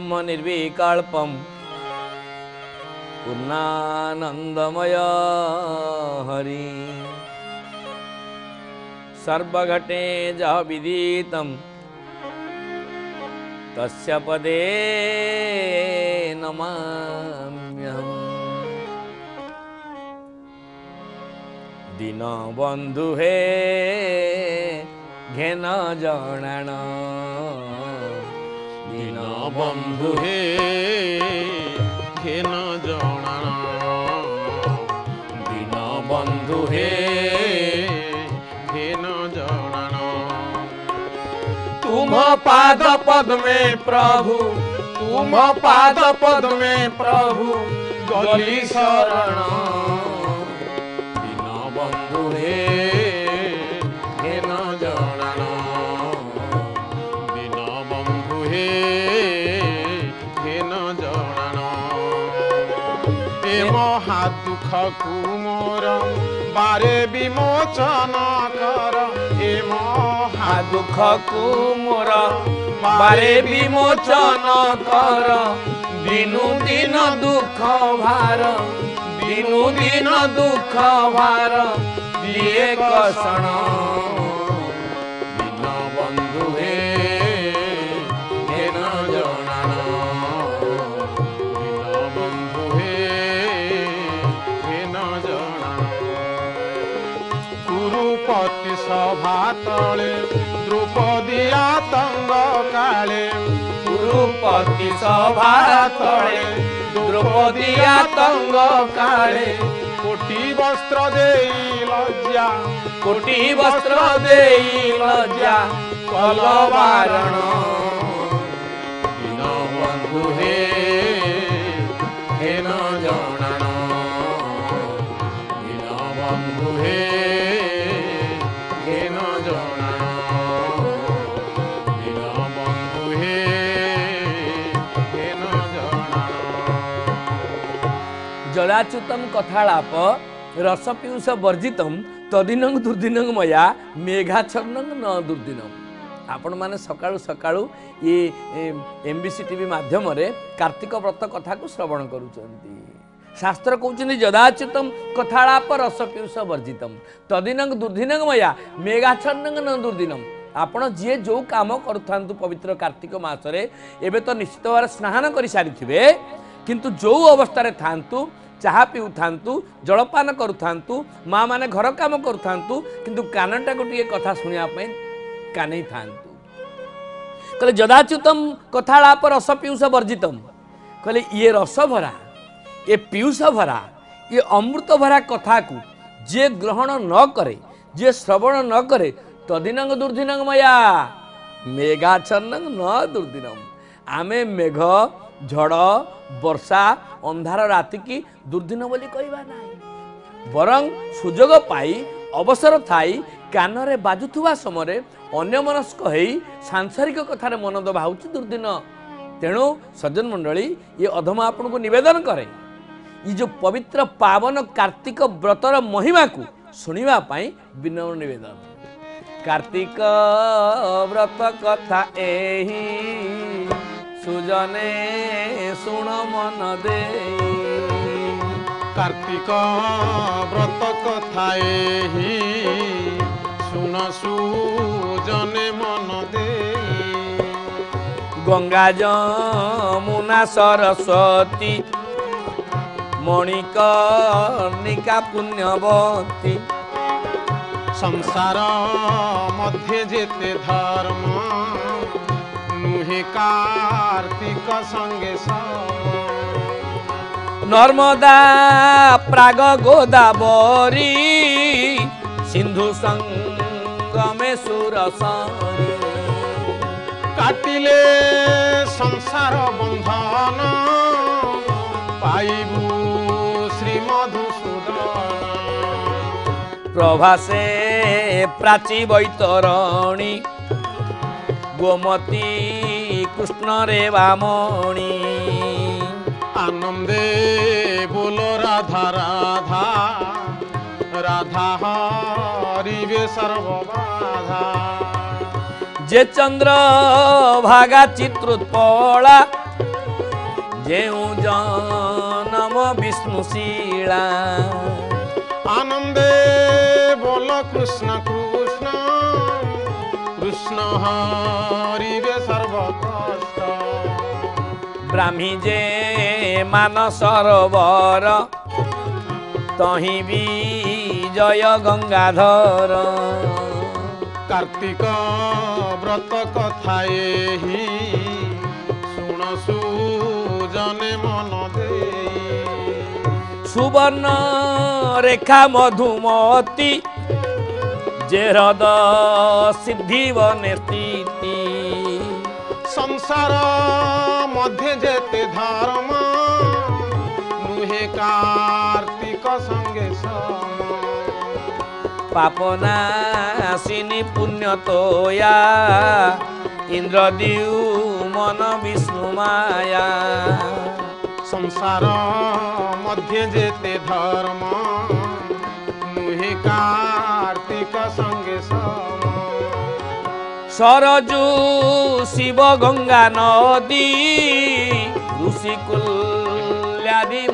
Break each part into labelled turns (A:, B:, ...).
A: ब्रह्म निर्विकल्पम पूर्णानंदमय हरि सर्वघटे ज विदितं तस्य पदे नमाम्यहम्। दीनबंधु हे घेन जनाण
B: दीनबंधु हे घेन जनाण दीनबंधु हे घेन जनाण तुम पाद पद्मे प्रभु तुम पाद पद्मे प्रभु गली शरण दीनबंधु हे घेन जनाण दीनबंधु हे घेन जनाण ए महा दुख को मोर बारे विमोचन कर ए महा
A: दुख को मोर बारे विमोचन कर दिनु दिन दुख भार दिनु दिन दुख भार दिए कषण
B: दीनबंधु हे घेन जनाण दीनबंधु हे घेन जनाण कुरुपति सभा तले द्रौपदी आतंग काले
A: कुरुपति सभा तले द्रौपदी आतंग काले
B: कोटि वस्त्र देई लज्जा
A: कोटि वस्त्र देई लज्जा कल बारण
B: दीनबंधु हे घेन जनाण दीनबंधु हे घेन जनाण दीनबंधु हे घेन जनाण
A: जलाच्युतम कथालाप रस पीयूष वर्जितम तदिनं दुर्दिनं मया मेघाच्छन्नं न दुर्दिनम। आपण माने सकाळू सकाळू ये एमबीसी टीवी माध्यम रे कार्तिक व्रत कथा को श्रवण करूचंती। शास्त्र कहउचंती जदाच्युतम कथालाप रस पीयूष वर्जितम तदिनं दुर्दिनं मया मेघाच्छन्नं न दुर्दिनम। आपण जे जो काम करूथांतु पवित्र कार्तिक मास रे एबे तो निश्चित भाव स्नान करि सारिथिबे किंतु जो अवस्था रे थांतु चाहा पीऊ थांतु जलपान करू थांतु माँ माने घर काम करू थांतु किंतु कानटा को टिके कथा सुनिया पे कानै थांतु। कहले जदाच्युतम कथालाप रस पीयूष वर्जितम कहले ये रस भरा ये पीयूष भरा ये अमृत भरा कथा को जे ग्रहण न करे जे श्रवण न करे तदिनं दुर्दिनं मया मेघाच्छन्नं न दुर्दिनम। आमे मेघ झड़ वर्षा अंधार राति की दुर्दिन बोली कहवा ना बरं सुजोग पाई अवसर थाई कानरे बाजुथुवा समय अन्यमनस्क होई सांसारिक कथार मन दबाउची दुर्दिन। तेणु सज्जन मंडली ये अधम आपन को निवेदन करे ये जो पवित्र पावन कार्तिक व्रतर महिमा को सुनिवा पाई विनम्र निवेदन। कार्तिक व्रत कथा एही सुजने सुण मन दे
B: कार्तिक व्रत कथा एही सुन सुजने मन दे
A: गंगा जमुना सरस्वती मणिकर्णिका पुण्यवती
B: संसार मध्य जेते धर्म नुहे कार्तिक संगे
A: नर्मदा प्राग गोदावरी सिंधु संगमे सुरसरी
B: काटिले संसार बंधन पाइबू श्री मधुसूदन
A: प्रभासे प्राची बैतरणी गोमती कृष्ण रे वामणी
B: आनंदे बोलो राधा राधा राधा हरिवे सर्वबाधा
A: जे चंद्र भागा चित्रोत्पला जेउ जनम विष्णुशीला
B: आनंदे बोल कृष्ण कृष्ण कृष्ण हरिवे सर्व कष्ट
A: ब्राह्मी जे मान सरोवर तही भी जय गंगाधर
B: कार्तिक व्रत कथा एहि शुण सुजने मन दे
A: सुवर्ण रेखा मधुमती जे हृद सिद्धि बने स्थिति
B: संसार मध्य जेते धर्म नुहे कार्तिक संगे सम
A: पापनाशिनी पुण्य तोया इंद्रद्यु मन विष्णु माया
B: संसार मध्य जेते धर्म नुहे कार्तिक संगे सम
A: सरजू शिव गंगा नदी ऋषिकुल्यादि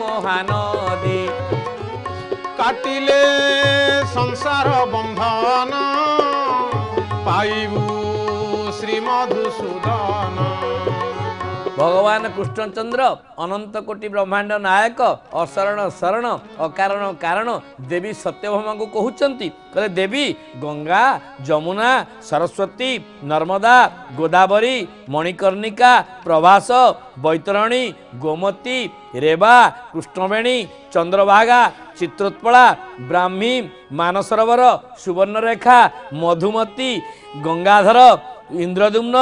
A: महानदी
B: काटिले संसार बंधन पाइबू श्री मधुसूदन
A: भगवान कृष्णचंद्र अनंत कोटि ब्रह्मांड नायक अशरण शरण अकारण कारण देवी सत्यभामा को कहउचंती कहले देवी गंगा जमुना सरस्वती नर्मदा गोदावरी मणिकर्णिका प्रभास बैतरणी गोमती रेवा कृष्णवेणी चंद्रभागा चित्रोत्पला ब्राह्मी मानसरोवर सुवर्णरेखा मधुमती गंगाधर इंद्रदुम्न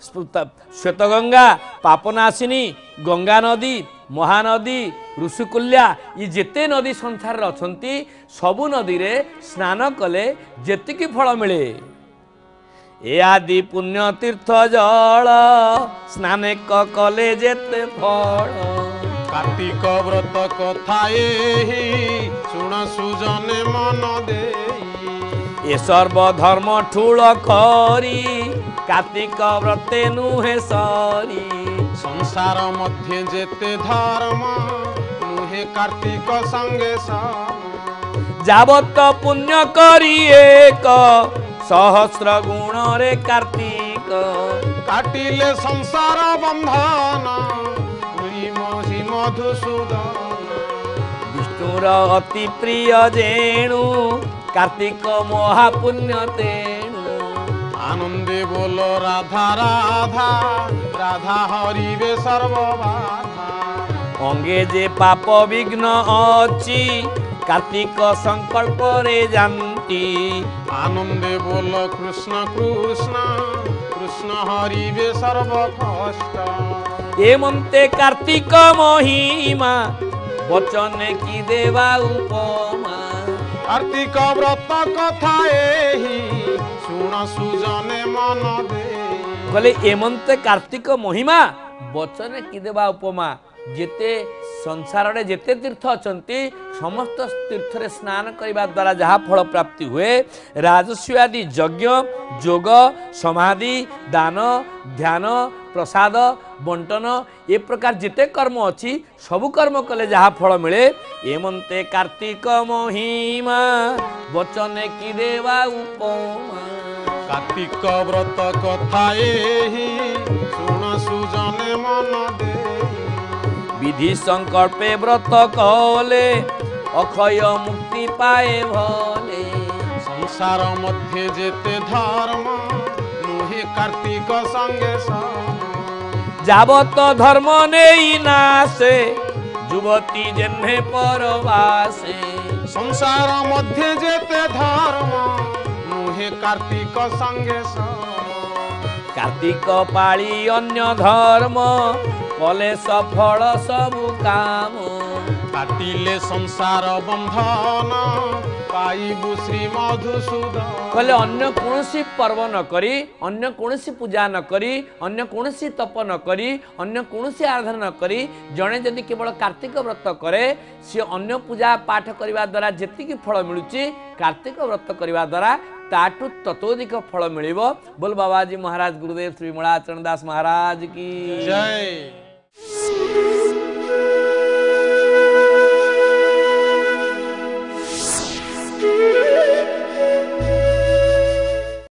A: श्वेतगंगा पापनाशिनी गंगा नदी महानदी ऋषिकुल्या ये जेते नदी संसार अछंती सबु नदी रे स्नान कले जेतिकी फल मिले ए आदि पुण्य तीर्थ जल स्नान कले जेते फल
B: कार्तिक व्रत कथा एहि शुण सुजने मन दे
A: ए सर्वधर्म ठूल करी कार्तिक व्रते नुहे सरी
B: संसार मध्य जेते धर्म नुहे कार्तिक संगे सम
A: जावत पुण्य करी एक सहस्र गुण रे कार्तिक
B: काटिले संसार बंधन श्री मधुसूदन
A: विष्णुर अति प्रिय जेणु कार्तिक महापुण्य तेणु
B: आनंदे बोलो राधा राधा राधा हरिवे सर्व बाधा
A: अंगे जे पाप विघ्न अछि कार्तिक संकल्प रे जानती
B: आनंदे बोलो कृष्ण कृष्ण कृष्ण हरिवे सर्व कष्ट
A: एमंते कार्तिक महिमा वचन की देवा उपमा
B: कार्तिक व्रत कथा एहि शुण सुजने मन दे
A: कहले एमंते कार्तिक महिमा वचन की देवा उपमा जेते संसार रे जेते तीर्थ अछंती समस्त तीर्थ रे स्नान करिबा द्वारा जहा फल प्राप्ति हुए राजस्व आदि यज्ञ जोग समाधि दान ध्यान प्रसाद बंटन ए प्रकार जिते कर्म अच्छी सबु कर्म कले जहा फल मिले एमंते कार्तिक महिमा वचन की देवा उपमा
B: कार्तिक व्रत कथा एहि शुण सुजने मन दे
A: विधि संकल्पे व्रत कले अक्षय मुक्ति पाए भले
B: संसार मध्य जेते धर्म नुहे कार्तिक संगे सम
A: जावत धर्म नहीं नासे युवती जन्हे परवासे
B: संसार मध्य जेते धर्म नुहे कार्तिक संगे सम
A: कार्तिक पाली अन्य धर्म कले सफल सबु काम
B: काटिले संसार बंधन पाइबु श्री मधुसूदन
A: कले अन्य कौनसी पर्व न करी अन्य कौनसी पूजा न करी अन्य कौनसी तप न करी अन्य कौनसी आराधना न करी जड़े जदि केवल कार्तिक व्रत करे सी अन्य पूजा पाठ करने द्वारा जी फल मिलूँ कार्तिक व्रत करने द्वारा ताठू ततोधिक फल मिल बोल बाबाजी महाराज गुरुदेव श्री मलाचरण दास महाराज की
B: जय।